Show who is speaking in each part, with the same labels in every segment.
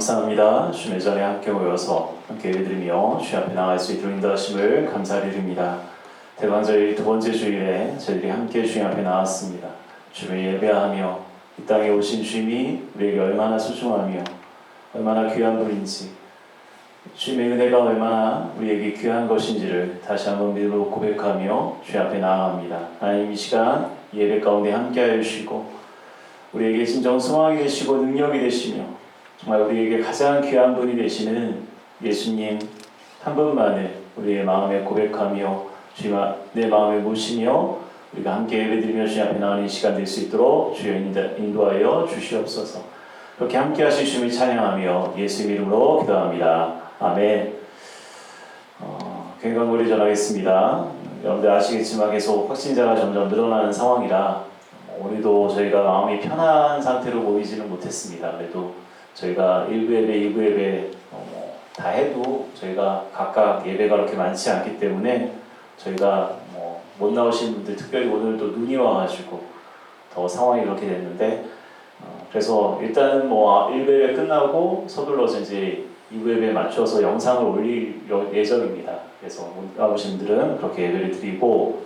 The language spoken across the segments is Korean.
Speaker 1: 감사합니다. 주의 전에 함께 모여서 함께 예배드리며 주 앞에 나갈 수 있도록 인도하심을 감사드립니다. 대관절 두 번째 주일에 저희들이 함께 주님 앞에 나왔습니다. 주를 예배하며 이 땅에 오신 주님이 우리에게 얼마나 소중하며 얼마나 귀한 분인지, 주님의 은혜가 얼마나 우리에게 귀한 것인지를 다시 한번 믿음으로 고백하며 주 앞에 나아갑니다. 하나님, 이 시간 예배 가운데 함께하여 주시고 우리에게 진정 소망이 되시고 능력이 되시며 정말 우리에게 가장 귀한 분이 되시는 예수님 한 분만을 우리의 마음에 고백하며 주님 내 마음에 모시며 우리가 함께 예배드리며 주님 앞에 나오는 이 시간 될 수 있도록 주여 인도하여 주시옵소서. 그렇게 함께 하실 주님을 찬양하며 예수 이름으로 기도합니다. 아멘. 건강고리 전하겠습니다. 여러분들 아시겠지만 계속 확진자가 점점 늘어나는 상황이라 오늘도 저희가 마음이 편한 상태로 모이지는 못했습니다. 그래도 저희가 1부 예배, 2부 예배 다 해도 저희가 각각 예배가 그렇게 많지 않기 때문에 저희가 못 나오신 분들, 특별히 오늘도 눈이 와가지고 더 상황이 그렇게 됐는데, 그래서 일단은 1부 예배 끝나고 서둘러서 이제 2부 예배에 맞춰서 영상을 올릴 예정입니다. 그래서 못 나오신 분들은 그렇게 예배를 드리고,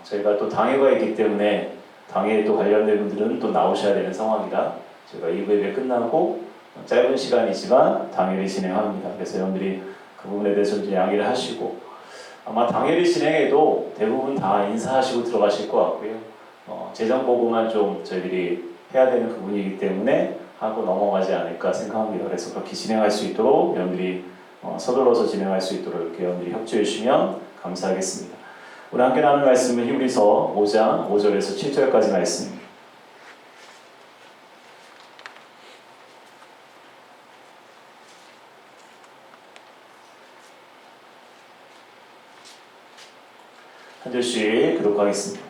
Speaker 1: 저희가 또 당회가 있기 때문에 당회에 또 관련된 분들은 또 나오셔야 되는 상황이라 저희가 2부 예배 끝나고 짧은 시간이지만 당회를 진행합니다. 그래서 여러분들이 그 부분에 대해서 좀 양해를 하시고, 아마 당회를 진행해도 대부분 다 인사하시고 들어가실 것 같고요. 재정 보고만 좀 저희들이 해야 되는 부분이기 때문에 하고 넘어가지 않을까 생각합니다. 그래서 그렇게 진행할 수 있도록 여러분들이 서둘러서 진행할 수 있도록 이렇게 여러분들이 협조해 주시면 감사하겠습니다. 오늘 함께 나눌 말씀은 히브리서 5장 5절에서 7절까지 말씀입니다. 한 절씩 기록하겠습니다.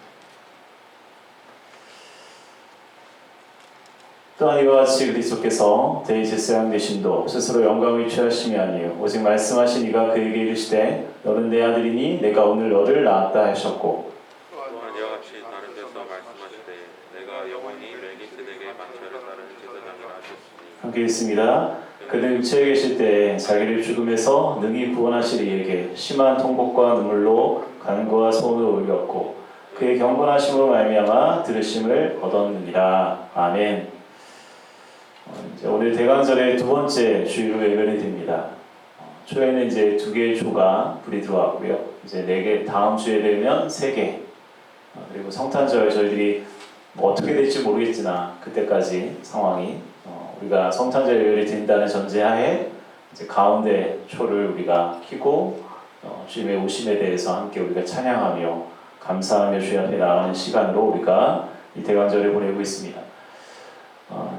Speaker 1: 또한 이와 같이 그리스도께서 대제사장 되심도 스스로 영광을 취하심이 아니요 오직 말씀하신 이가 그에게 이르시되 너는 내 아들이니 내가 오늘 너를 낳았다 하셨고,
Speaker 2: 또한 이와 같이 다른 데서 말씀하시되 내가 영원히 멜기세덱의 만차를 따르는 제사장이라 하셨으니.
Speaker 1: 함께 읽습니다. 그는 육체에 계실 때 자기를 죽음에서 능히 구원하실 이에게 심한 통곡과 눈물로 간구와 소원을 올렸고 그의 경건하심으로 말미암아 들으심을 얻었느니라. 아멘. 이제 오늘 대관절의 두 번째 주일로 예배를 드립니다. 초에는 이제 2개의 조가 불이 들어왔고요. 이제 4개, 다음 주에 되면 3개. 그리고 성탄절 저희들이 어떻게 될지 모르겠으나 그때까지 상황이 우리가 성탄절 예배를 드린다는 전제하에 이제 가운데 초를 우리가 켜고 주님의 오심에 대해서 함께 우리가 찬양하며 감사하며 주님 앞에 나가는 시간으로 우리가 이 대관절을 보내고 있습니다.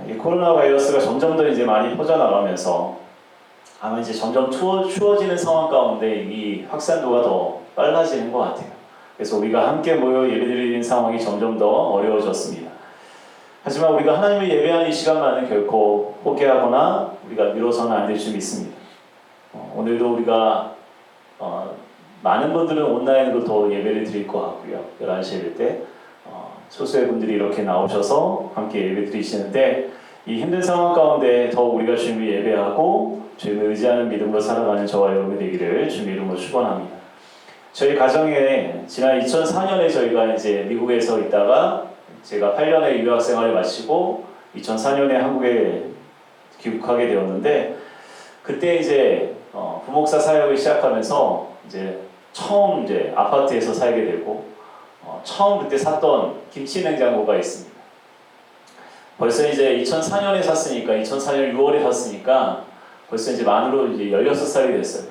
Speaker 1: 이 코로나 바이러스가 점점 더 이제 많이 퍼져나가면서 아마 이제 점점 추워지는 상황 가운데 이 확산도가 더 빨라지는 것 같아요. 그래서 우리가 함께 모여 예배드리는 상황이 점점 더 어려워졌습니다. 하지만 우리가 하나님을 예배하는 이 시간만은 결코 포기하거나 우리가 미뤄서는 안 될 줄 믿습니다. 오늘도 우리가 많은 분들은 온라인으로 더 예배를 드릴 것 같고요. 11시 예배 때 소수의 분들이 이렇게 나오셔서 함께 예배 드리시는데, 이 힘든 상황 가운데 더욱 우리가 주님을 예배하고 주님을 의지하는 믿음으로 살아가는 저와 여러분이 되기를 주님의 이름으로 축원합니다. 저희 가정에 지난 2004년에 저희가 이제 미국에서 있다가 제가 8년의 유학 생활을 마치고 2004년에 한국에 귀국하게 되었는데, 그때 이제 부목사 사역을 시작하면서 이제 처음 이제 아파트에서 살게 되고 처음 그때 샀던 김치 냉장고가 있습니다. 벌써 이제 2004년에 샀으니까 2004년 6월에 샀으니까 벌써 이제 만으로 이제 16살이 됐어요.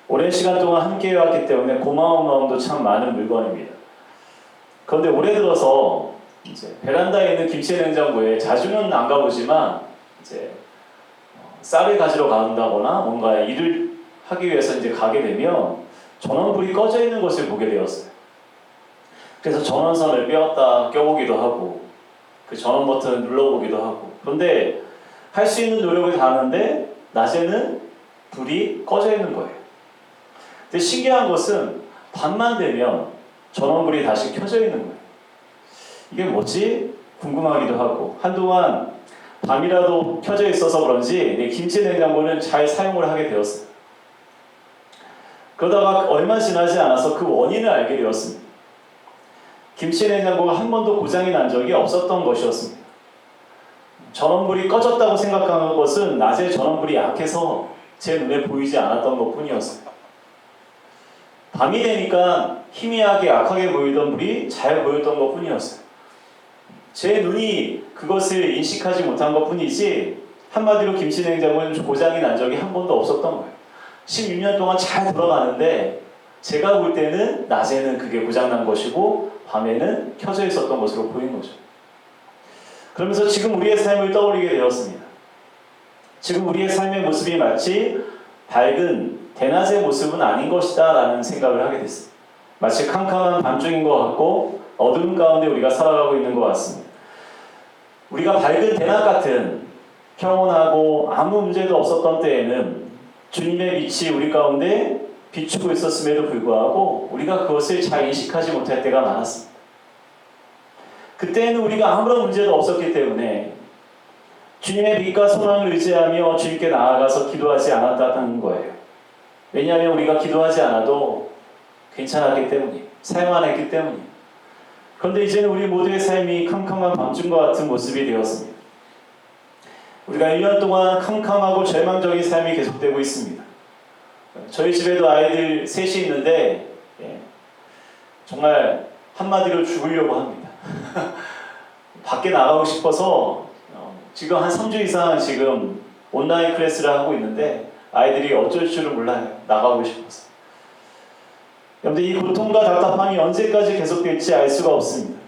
Speaker 1: 오랜 시간 동안 함께 해왔기 때문에 고마운 마음도 참 많은 물건입니다. 그런데 올해 들어서 이제 베란다에 있는 김치 냉장고에 자주는 안 가보지만 이제 쌀을 가지러 간다거나 뭔가 일을 하기 위해서 이제 가게 되면 전원불이 꺼져 있는 것을 보게 되었어요. 그래서 전원선을 빼었다 껴보기도 하고 그 전원 버튼을 눌러보기도 하고, 그런데 할 수 있는 노력을 다 하는데 낮에는 불이 꺼져 있는 거예요. 근데 신기한 것은 밤만 되면 전원불이 다시 켜져 있는 거예요. 이게 뭐지? 궁금하기도 하고, 한동안 밤이라도 켜져 있어서 그런지 김치 냉장고는 잘 사용을 하게 되었어요. 그러다가 얼마 지나지 않아서 그 원인을 알게 되었습니다. 김치 냉장고가 한 번도 고장이 난 적이 없었던 것이었습니다. 전원불이 꺼졌다고 생각하는 것은 낮에 전원불이 약해서 제 눈에 보이지 않았던 것뿐이었어요. 밤이 되니까 희미하게 약하게 보이던 불이 잘 보였던 것뿐이었어요. 제 눈이 그것을 인식하지 못한 것뿐이지 한마디로 김치냉장고는 고장이 난 적이 한 번도 없었던 거예요. 16년 동안 잘 돌아가는데 제가 볼 때는 낮에는 그게 고장난 것이고 밤에는 켜져 있었던 것으로 보인 거죠. 그러면서 지금 우리의 삶을 떠올리게 되었습니다. 지금 우리의 삶의 모습이 마치 밝은 대낮의 모습은 아닌 것이다 라는 생각을 하게 됐습니다. 마치 캄캄한 밤중인 것 같고 어두운 가운데 우리가 살아가고 있는 것 같습니다. 우리가 밝은 대낮 같은 평온하고 아무 문제도 없었던 때에는 주님의 빛이 우리 가운데 비추고 있었음에도 불구하고 우리가 그것을 잘 인식하지 못할 때가 많았습니다. 그때는 우리가 아무런 문제도 없었기 때문에 주님의 빛과 소망을 의지하며 주님께 나아가서 기도하지 않았다는 거예요. 왜냐하면 우리가 기도하지 않아도 괜찮았기 때문이에요. 사용 안 했기 때문이에요. 그런데 이제는 우리 모두의 삶이 캄캄한 밤중과 같은 모습이 되었습니다. 우리가 1년 동안 캄캄하고 절망적인 삶이 계속되고 있습니다. 저희 집에도 아이들 셋이 있는데 정말 한마디로 죽으려고 합니다. 밖에 나가고 싶어서 지금 한 3주 이상 지금 온라인 클래스를 하고 있는데 아이들이 어쩔 줄을 몰라요. 나가고 싶어서. 그런데 이 고통과 답답함이 언제까지 계속될지 알 수가 없습니다.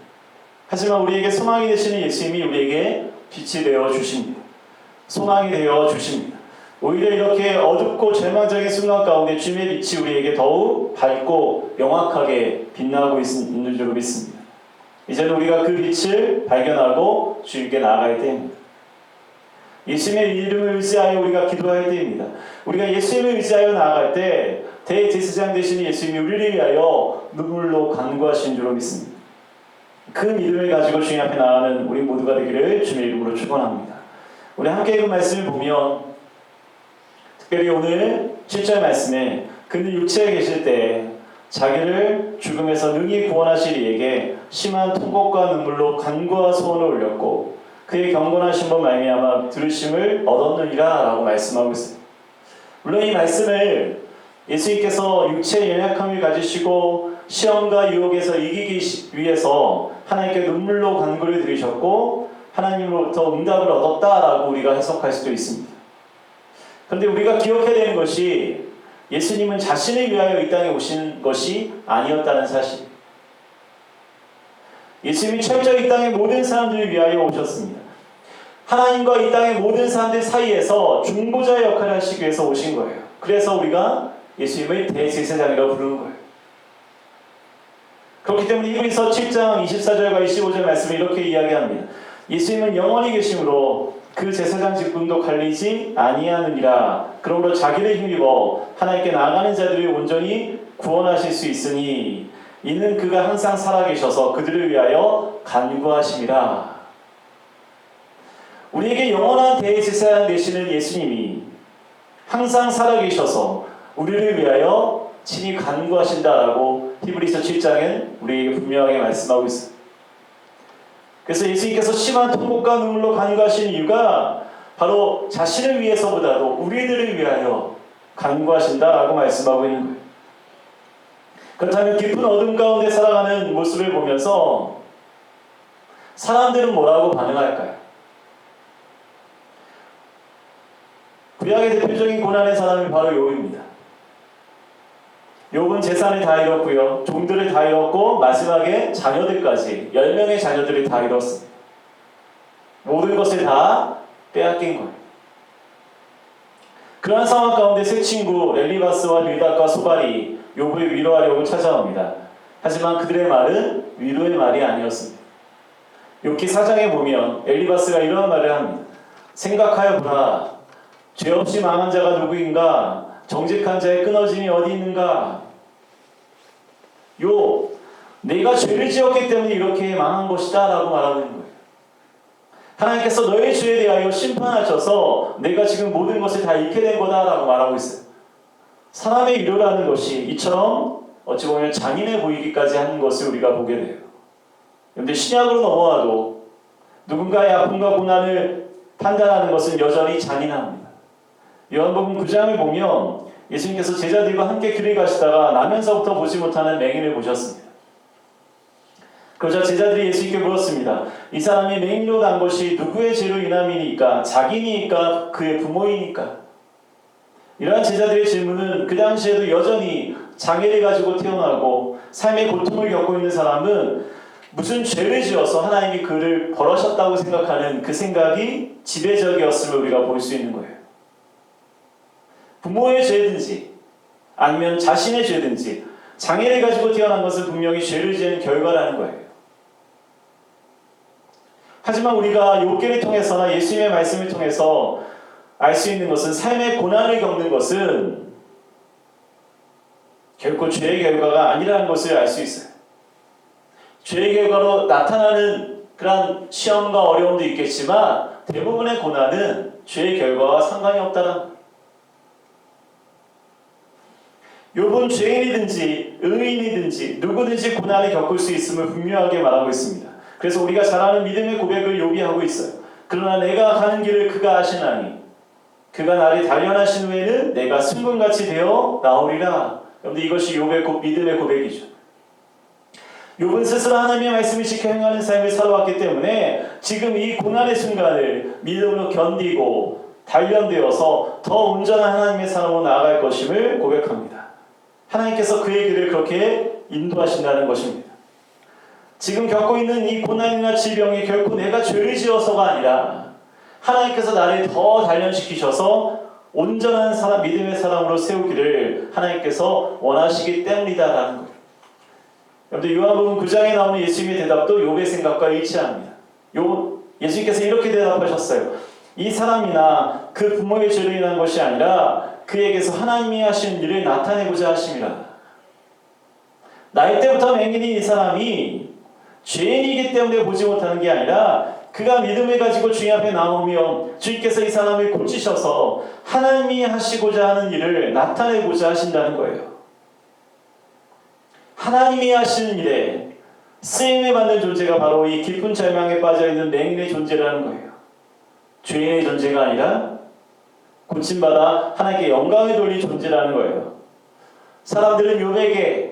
Speaker 1: 하지만 우리에게 소망이 되시는 예수님이 우리에게 빛이 되어 주십니다. 소망이 되어 주십니다. 오히려 이렇게 어둡고 절망적인 순간 가운데 주님의 빛이 우리에게 더욱 밝고 명확하게 빛나고 있는 줄로 믿습니다. 이제는 우리가 그 빛을 발견하고 주님께 나아갈 때입니다. 예수님의 이름을 의지하여 우리가 기도할 때입니다. 우리가 예수님을 의지하여 나아갈 때 대제사장 되시는 예수님이 우리를 위하여 눈물로 간구하신 줄로 믿습니다. 그 믿음을 가지고 주님 앞에 나아가는 우리 모두가 되기를 주님의 이름으로 축원합니다. 우리 함께 그 말씀을 보면 특별히 오늘 7절 말씀에 그는 육체에 계실 때 자기를 죽음에서 능히 구원하실 이에게 심한 통곡과 눈물로 간구와 소원을 올렸고 그의 경건하심으로 말미암아 들으심을 얻었느니라 라고 말씀하고 있습니다. 물론 이 말씀을 예수님께서 육체의 연약함을 가지시고 시험과 유혹에서 이기기 위해서 하나님께 눈물로 간구를 드리셨고 하나님으로부터 응답을 얻었다라고 우리가 해석할 수도 있습니다. 그런데 우리가 기억해야 되는 것이 예수님은 자신을 위하여 이 땅에 오신 것이 아니었다는 사실. 예수님이 철저히 이 땅의 모든 사람들을 위하여 오셨습니다. 하나님과 이 땅의 모든 사람들 사이에서 중보자의 역할을 하시기 위해서 오신 거예요. 그래서 우리가 예수님을 대제사장이라고 부르는 거예요. 그렇기 때문에 히브리서 7장 24절과 25절 말씀을 이렇게 이야기합니다. 예수님은 영원히 계심으로 그 제사장 직분도 갈리지 아니하느니라. 그러므로 자기를 힘입어 하나님께 나아가는 자들을 온전히 구원하실 수 있으니 이는 그가 항상 살아계셔서 그들을 위하여 간구하심이라. 우리에게 영원한 대제사장 되시는 예수님이 항상 살아계셔서 우리를 위하여 친히 간구하신다라고 히브리서 7장은 우리에게 분명하게 말씀하고 있습니다. 그래서 예수님께서 심한 통곡과 눈물로 간구하신 이유가 바로 자신을 위해서보다도 우리들을 위하여 간구하신다라고 말씀하고 있는 거예요. 그렇다면 깊은 어둠 가운데 살아가는 모습을 보면서 사람들은 뭐라고 반응할까요? 구약의 대표적인 고난의 사람이 바로 욥입니다. 욥은 재산을 다 잃었고요. 종들을 다 잃었고 마지막에 자녀들까지 10명의 자녀들을 다 잃었습니다. 모든 것을 다 빼앗긴 거예요. 그러한 상황 가운데 세 친구 엘리바스와 빌닷과 소발이 욥을 위로하려고 찾아옵니다. 하지만 그들의 말은 위로의 말이 아니었습니다. 욥기 4장에 보면 엘리바스가 이러한 말을 합니다. 생각하여 보라. 죄 없이 망한 자가 누구인가? 정직한 자의 끊어짐이 어디 있는가? 내가 죄를 지었기 때문에 이렇게 망한 것이다 라고 말하고 있는 거예요. 하나님께서 너의 죄에 대하여 심판하셔서 내가 지금 모든 것을 다 잃게 된 거다라고 말하고 있어요. 사람의 위로라는 것이 이처럼 어찌 보면 잔인해 보이기까지 하는 것을 우리가 보게 돼요. 그런데 신약으로 넘어와도 누군가의 아픔과 고난을 판단하는 것은 여전히 잔인합니다. 요한복음 9장을 보면 예수님께서 제자들과 함께 길을 가시다가 나면서부터 보지 못하는 맹인을 보셨습니다. 그러자 제자들이 예수님께 물었습니다. 이 사람이 맹인으로 난 것이 누구의 죄로 인함이니까? 자기니까? 그의 부모이니까? 이러한 제자들의 질문은 그 당시에도 여전히 장애를 가지고 태어나고 삶의 고통을 겪고 있는 사람은 무슨 죄를 지어서 하나님이 그를 벌하셨다고 생각하는 그 생각이 지배적이었음을 우리가 볼 수 있는 거예요. 부모의 죄든지 아니면 자신의 죄든지 장애를 가지고 태어난 것은 분명히 죄를 지은 결과라는 거예요. 하지만 우리가 욥기를 통해서나 예수님의 말씀을 통해서 알 수 있는 것은 삶의 고난을 겪는 것은 결코 죄의 결과가 아니라는 것을 알 수 있어요. 죄의 결과로 나타나는 그런 시험과 어려움도 있겠지만 대부분의 고난은 죄의 결과와 상관이 없다는 거예요. 욥은 죄인이든지 의인이든지 누구든지 고난을 겪을 수 있음을 분명하게 말하고 있습니다. 그래서 우리가 잘 아는 믿음의 고백을 욥이 하고 있어요. 그러나 내가 가는 길을 그가 아시나니 그가 나를 단련하신 후에는 내가 승분같이 되어 나오리라. 여러분들 이것이 욥의 믿음의 고백이죠. 욥은 스스로 하나님의 말씀을 지켜 행하는 삶을 살아왔기 때문에 지금 이 고난의 순간을 믿음으로 견디고 단련되어서 더 온전한 하나님의 사람으로 나아갈 것임을 고백합니다. 하나님께서 그의 길을 그렇게 인도하신다는 것입니다. 지금 겪고 있는 이 고난이나 질병이 결코 내가 죄를 지어서가 아니라 하나님께서 나를 더 단련시키셔서 온전한 사람, 믿음의 사람으로 세우기를 하나님께서 원하시기 때문이다라는 거예요. 여러분들 요한복음 9장에 나오는 예수님의 대답도 욥의 생각과 일치합니다. 예수님께서 이렇게 대답하셨어요. 이 사람이나 그 부모의 죄로 인한 것이 아니라 그에게서 하나님이 하신 일을 나타내고자 하심이라. 나이 때부터 맹인인 이 사람이 죄인이기 때문에 보지 못하는 게 아니라 그가 믿음을 가지고 주님 앞에 나오면 주님께서 이 사람을 고치셔서 하나님이 하시고자 하는 일을 나타내고자 하신다는 거예요. 하나님이 하시는 일에 쓰임을 받는 존재가 바로 이 깊은 절망에 빠져있는 맹인의 존재라는 거예요. 죄인의 존재가 아니라 고침받아 하나님께 영광을 돌릴 존재라는 거예요. 사람들은 욥에게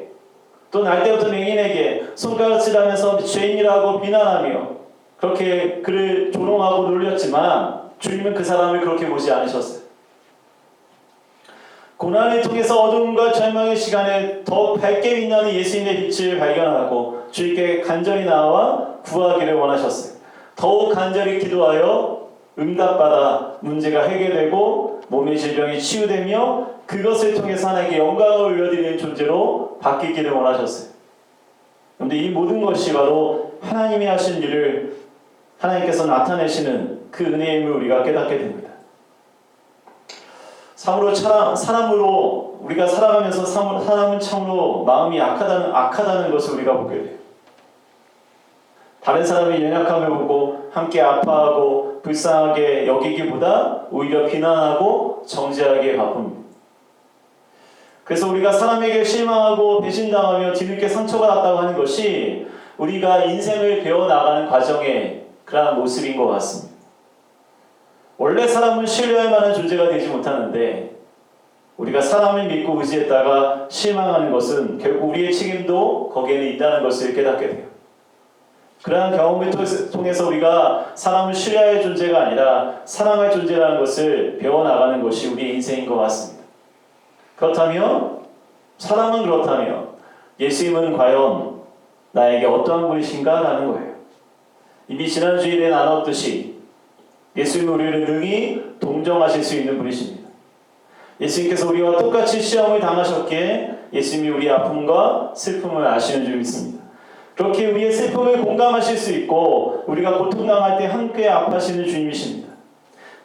Speaker 1: 또 날 때부터 맹인에게 손가락질하면서 죄인이라고 비난하며 그렇게 그를 조롱하고 놀렸지만 주님은 그 사람을 그렇게 보지 않으셨어요. 고난을 통해서 어두움과 절망의 시간에 더 밝게 빛나는 예수님의 빛을 발견하고 주님께 간절히 나와 구하기를 원하셨어요. 더욱 간절히 기도하여 응답받아 문제가 해결되고 몸의 질병이 치유되며 그것을 통해서 하나님께 영광을 올려드리는 존재로 바뀌기를 원하셨어요. 그런데 이 모든 것이 바로 하나님이 하신 일을 하나님께서 나타내시는 그 은혜임을 우리가 깨닫게 됩니다. 사람으로 우리가 살아가면서 사람은 참으로 마음이 악하다는 것을 우리가 보게 돼요. 다른 사람의 연약함을 보고 함께 아파하고 불쌍하게 여기기보다 오히려 비난하고 정죄하기에 바쁩니다. 그래서 우리가 사람에게 실망하고 배신당하며 뒤늦게 상처가 났다고 하는 것이 우리가 인생을 배워나가는 과정의 그러한 모습인 것 같습니다. 원래 사람은 신뢰할 만한 존재가 되지 못하는데 우리가 사람을 믿고 의지했다가 실망하는 것은 결국 우리의 책임도 거기에는 있다는 것을 깨닫게 돼요. 그러한 경험을 통해서 우리가 사람을 신뢰할 존재가 아니라 사랑할 존재라는 것을 배워나가는 것이 우리의 인생인 것 같습니다. 사람은 그렇다면 예수님은 과연 나에게 어떠한 분이신가? 라는 거예요. 이미 지난 주일에 나눴듯이 예수님은 우리를 능히 동정하실 수 있는 분이십니다. 예수님께서 우리와 똑같이 시험을 당하셨기에 예수님이 우리의 아픔과 슬픔을 아시는 줄 믿습니다. 그렇게 우리의 슬픔을 공감하실 수 있고 우리가 고통당할 때 함께 아파하시는 주님이십니다.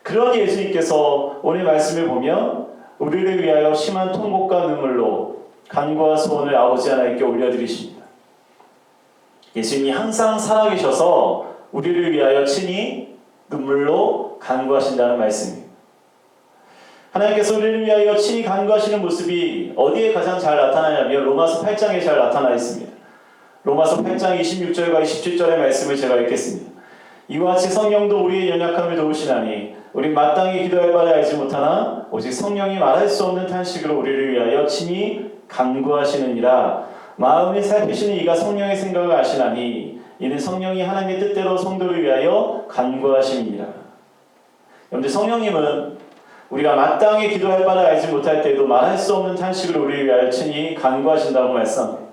Speaker 1: 그런 예수님께서 오늘 말씀을 보면 우리를 위하여 심한 통곡과 눈물로 간구와 소원을 아버지 하나님께 올려드리십니다. 예수님이 항상 살아계셔서 우리를 위하여 친히 눈물로 간구하신다는 말씀입니다. 하나님께서 우리를 위하여 친히 간구하시는 모습이 어디에 가장 잘 나타나냐면 로마서 8장에 잘 나타나 있습니다. 로마서 8장 26절과 27절의 말씀을 제가 읽겠습니다. 이와 같이 성령도 우리의 연약함을 도우시나니 우린 마땅히 기도할 바를 알지 못하나 오직 성령이 말할 수 없는 탄식으로 우리를 위하여 친히 간구하시느니라. 마음을 살피시는 이가 성령의 생각을 아시나니 이는 성령이 하나님의 뜻대로 성도를 위하여 간구하심이니라. 여러분들, 성령님은 우리가 마땅히 기도할 바를 알지 못할 때에도 말할 수 없는 탄식으로 우리를 위하여 친히 간구하신다고 말씀합니다.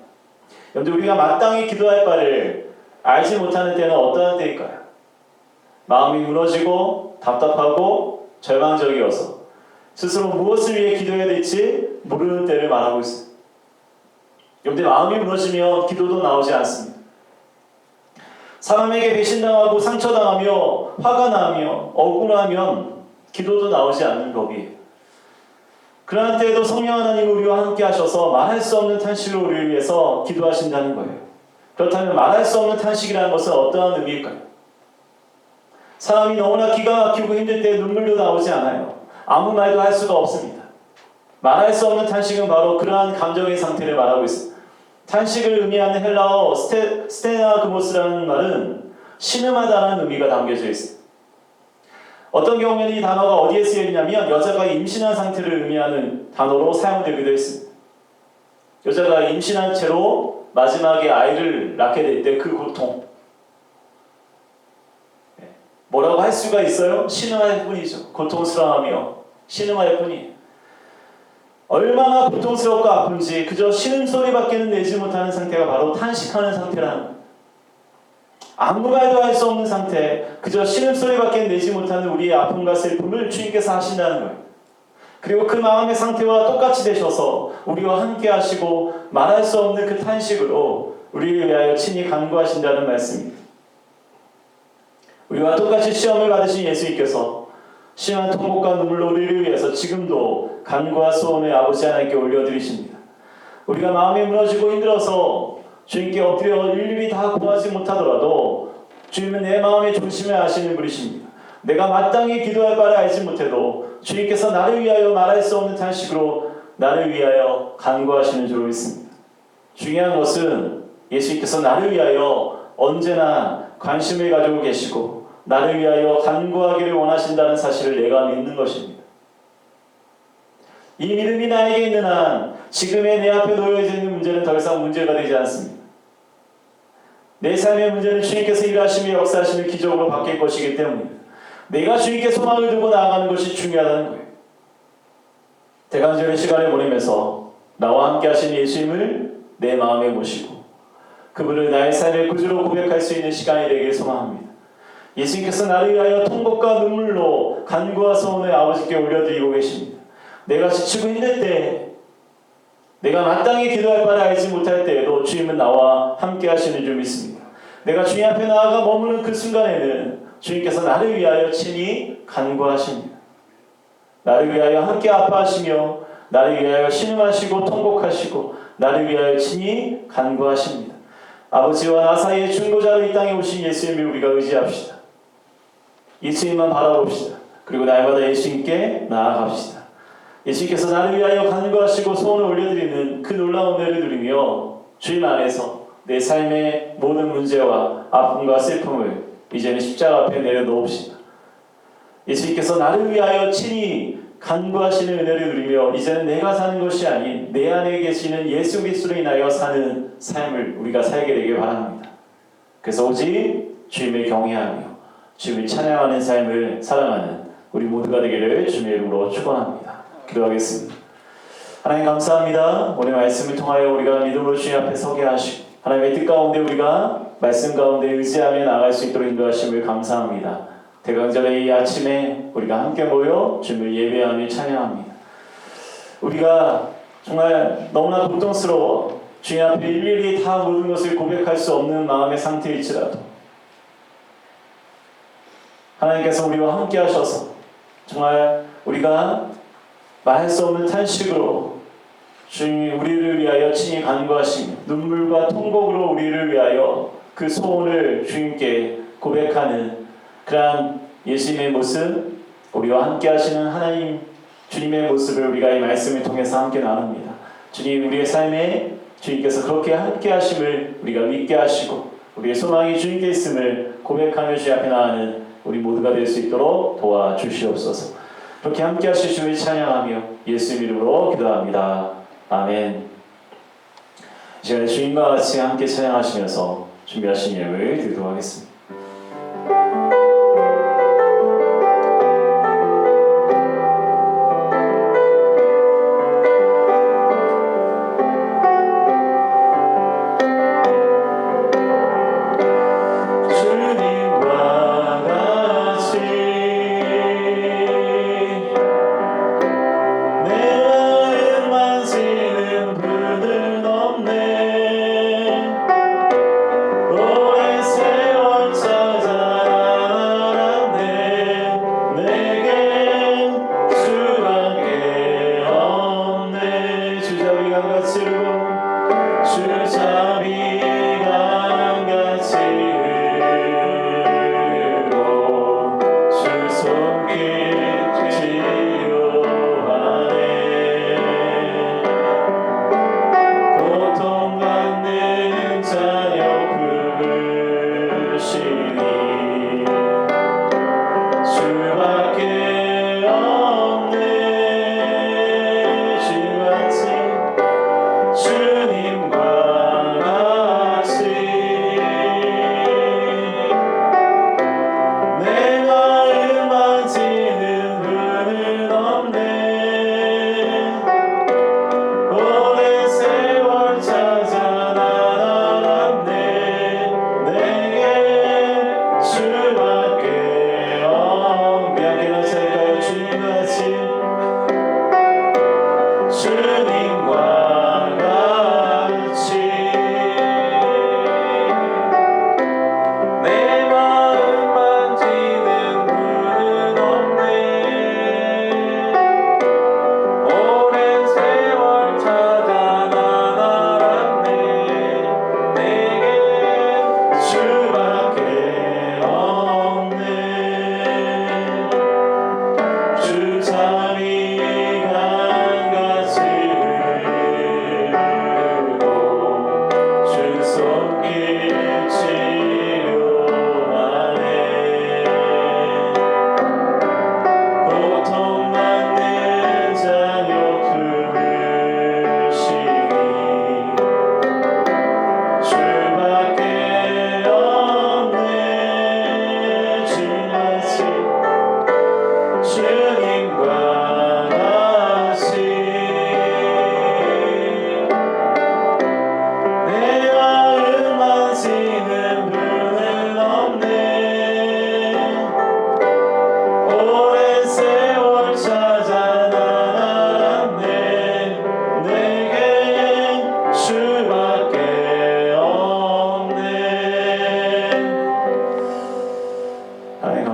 Speaker 1: 여러분들, 우리가 마땅히 기도할 바를 알지 못하는 때는 어떠한 때일까요? 마음이 무너지고 답답하고 절망적이어서 스스로 무엇을 위해 기도해야 될지 모르는 때를 말하고 있습니다. 여러분들, 마음이 무너지면 기도도 나오지 않습니다. 사람에게 배신당하고 상처당하며 화가 나며 억울하면 기도도 나오지 않는 법이에요. 그러한 때에도 성령 하나님 우리와 함께 하셔서 말할 수 없는 탄식으로 우리를 위해서 기도하신다는 거예요. 그렇다면 말할 수 없는 탄식이라는 것은 어떠한 의미일까요? 사람이 너무나 기가 막히고 힘들 때 눈물도 나오지 않아요. 아무 말도 할 수가 없습니다. 말할 수 없는 탄식은 바로 그러한 감정의 상태를 말하고 있습니다. 탄식을 의미하는 헬라어 스테나그모스라는 말은 신음하다라는 의미가 담겨져 있습니다. 어떤 경우에는 이 단어가 어디에 쓰여 있냐면 여자가 임신한 상태를 의미하는 단어로 사용되기도 했습니다. 여자가 임신한 채로 마지막에 아이를 낳게 될 때 그 고통, 뭐라고 할 수가 있어요? 신음할 뿐이죠. 고통스러워하며 신음할 뿐이에요. 얼마나 고통스럽고 아픈지 그저 신음소리밖에는 내지 못하는 상태가 바로 탄식하는 상태라는 거예요. 아무 말도 할 수 없는 상태, 그저 신음소리밖에 내지 못하는 우리의 아픔과 슬픔을 주님께서 하신다는 거예요. 그리고 그 마음의 상태와 똑같이 되셔서 우리와 함께 하시고 말할 수 없는 그 탄식으로 우리를 위하여 친히 간구하신다는 말씀입니다. 우리와 똑같이 시험을 받으신 예수님께서 심한 통곡과 눈물로 우리를 위해서 지금도 간구와 소원을 아버지 하나님께 올려드리십니다. 우리가 마음이 무너지고 힘들어서 주님께 엎드려 일일이 다 구하지 못하더라도 주님은 내 마음의 중심을 아시는 분이십니다. 내가 마땅히 기도할 바를 알지 못해도 주님께서 나를 위하여 말할 수 없는 탄식으로 나를 위하여 간구하시는 줄로 믿습니다. 중요한 것은 예수님께서 나를 위하여 언제나 관심을 가지고 계시고 나를 위하여 간구하기를 원하신다는 사실을 내가 믿는 것입니다. 이 믿음이 나에게 있는 한 지금의 내 앞에 놓여져 있는 문제는 더 이상 문제가 되지 않습니다. 내 삶의 문제는 주님께서 일하시며 역사하시는 기적으로 바뀔 것이기 때문입니다. 내가 주님께 소망을 두고 나아가는 것이 중요하다는 거예요. 대강절의 시간을 보내면서 나와 함께 하신 예수님을 내 마음에 모시고 그분을 나의 삶의 구주로 고백할 수 있는 시간이 되길 소망합니다. 예수님께서 나를 위하여 통곡과 눈물로 간구와 소원을 아버지께 올려드리고 계십니다. 내가 지치고 힘들 때, 내가 마땅히 기도할 바를 알지 못할 때에도 주님은 나와 함께 하시는 줄 믿습니다. 내가 주님 앞에 나아가 머무는 그 순간에는 주님께서 나를 위하여 친히 간구하십니다. 나를 위하여 함께 아파하시며 나를 위하여 신음하시고 통곡하시고 나를 위하여 친히 간구하십니다. 아버지와 나 사이의 중보자로 이 땅에 오신 예수님을 우리가 의지합시다. 예수님만 바라봅시다. 그리고 날마다 예수님께 나아갑시다. 예수님께서 나를 위하여 간구하시고 소원을 올려드리는 그 놀라운 은혜를 누리며 주님 안에서 내 삶의 모든 문제와 아픔과 슬픔을 이제는 십자가 앞에 내려놓읍시다. 예수님께서 나를 위하여 친히 간구하시는 은혜를 누리며 이제는 내가 사는 것이 아닌 내 안에 계시는 예수 그리스도로 인하여 사는 삶을 우리가 살게 되길 바랍니다. 그래서 오직 주님을 경외하며 주님을 찬양하는 삶을 살아가는 우리 모두가 되기를 주님의 이름으로 축원합니다. 기도하겠습니다. 하나님 감사합니다. 오늘 말씀을 통하여 우리가 믿음으로 주님 앞에 서게 하시고 하나님의 뜻 가운데 우리가 말씀 가운데 의지하며 나아갈 수 있도록 인도하심을 감사합니다. 대강절의 이 아침에 우리가 함께 모여 주님을 예배하며 찬양합니다. 우리가 정말 너무나 고통스러워 주님 앞에 일일이 다 모든 것을 고백할 수 없는 마음의 상태일지라도 하나님께서 우리와 함께 하셔서 정말 우리가 말할 수 없는 탄식으로 주님이 우리를 위하여 친히 간구하시며 눈물과 통곡으로 우리를 위하여 그 소원을 주님께 고백하는 그러한 예수님의 모습, 우리와 함께 하시는 하나님 주님의 모습을 우리가 이 말씀을 통해서 함께 나눕니다. 주님, 우리의 삶에 주님께서 그렇게 함께 하심을 우리가 믿게 하시고 우리의 소망이 주님께 있음을 고백하며 주 앞에 나아가는 우리 모두가 될 수 있도록 도와주시옵소서. 그렇게 함께 하실 주를 찬양하며 예수 이름으로 기도합니다. 아멘. 이 시간에 주님과 같이 함께 찬양하시면서 준비하신 예물 드리도록 하겠습니다.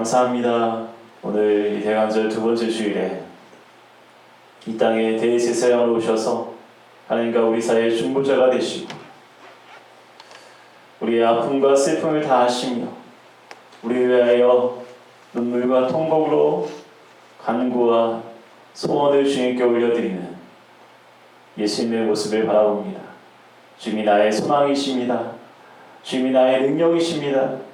Speaker 1: 감사합니다. 오늘 이 대관절 두 번째 주일에 이 땅에 대제사장으로 오셔서 하나님과 우리 사이의 중보자가 되시고 우리의 아픔과 슬픔을 다 하시며 우리를 위하여 눈물과 통곡으로 간구와 소원을 주님께 올려드리는 예수님의 모습을 바라봅니다. 주님이 나의 소망이십니다. 주님이 나의 능력이십니다.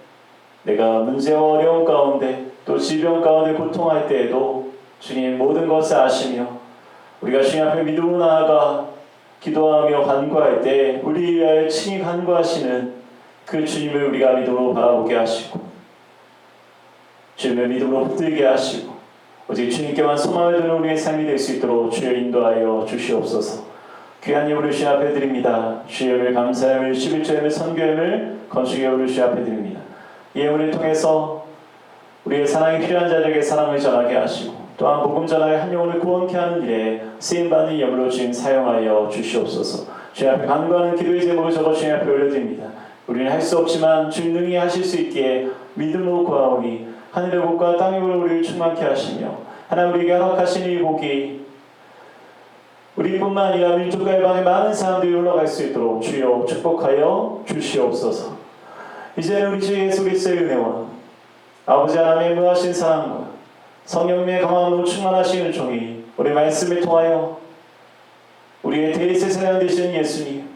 Speaker 1: 내가 문제와 어려움 가운데 또 질병 가운데 고통할 때에도 주님 모든 것을 아시며 우리가 주님 앞에 믿음으로 나아가 기도하며 간구할 때 우리 위하여 친히 간구하시는 그 주님을 우리가 믿음으로 바라보게 하시고 주님을 믿음으로 붙들게 하시고 오직 주님께만 소망을 두는 우리의 삶이 될 수 있도록 주여 인도하여 주시옵소서. 귀한 예물을 주님 앞에 드립니다. 주의 예물 감사함을 11조 예물 선교예물 건축의 예물을 주님 앞에 드립니다. 이 예물을 통해서 우리의 사랑이 필요한 자들에게 사랑을 전하게 하시고 또한 복음 전하여 한 영혼을 구원케 하는 일에 쓰임받는 예물로 주님 사용하여 주시옵소서. 주님 앞에 간구하는 기도의 제목을 적어 주님 앞에 올려드립니다. 우리는 할 수 없지만 주님 능히 하실 수 있기에 믿음으로 구하오니 하늘의 복과 땅의 복으로 우리를 충만케 하시며 하나님 우리에게 허락하신 이 복이 우리뿐만 아니라 민족과 해방의 많은 사람들이 올라갈 수 있도록 주여 축복하여 주시옵소서. 이제는 우리 주 예수 그리스도의 은혜와 아버지 하나님의 무하신 사랑과 성령님의 강함으로 충만하시는 종이 우리 말씀을 통하여 우리의 대제사장 되시는 예수님,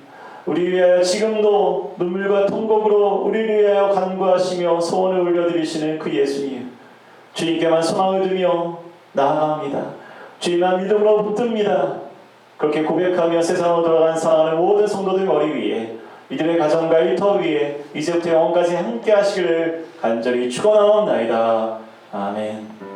Speaker 1: 우리 위하여 지금도 눈물과 통곡으로 우리를 위하여 간구하시며 소원을 올려드리시는 그 예수님, 주님께만 소망을 두며 나아갑니다. 주님만 믿음으로 붙듭니다. 그렇게 고백하며 세상으로 돌아가는 사랑하는 모든 성도들 머리 위에, 이들의 가정과 일터 위에 이제부터 영원까지 함께 하시기를 간절히 축원하옵나이다. 아멘.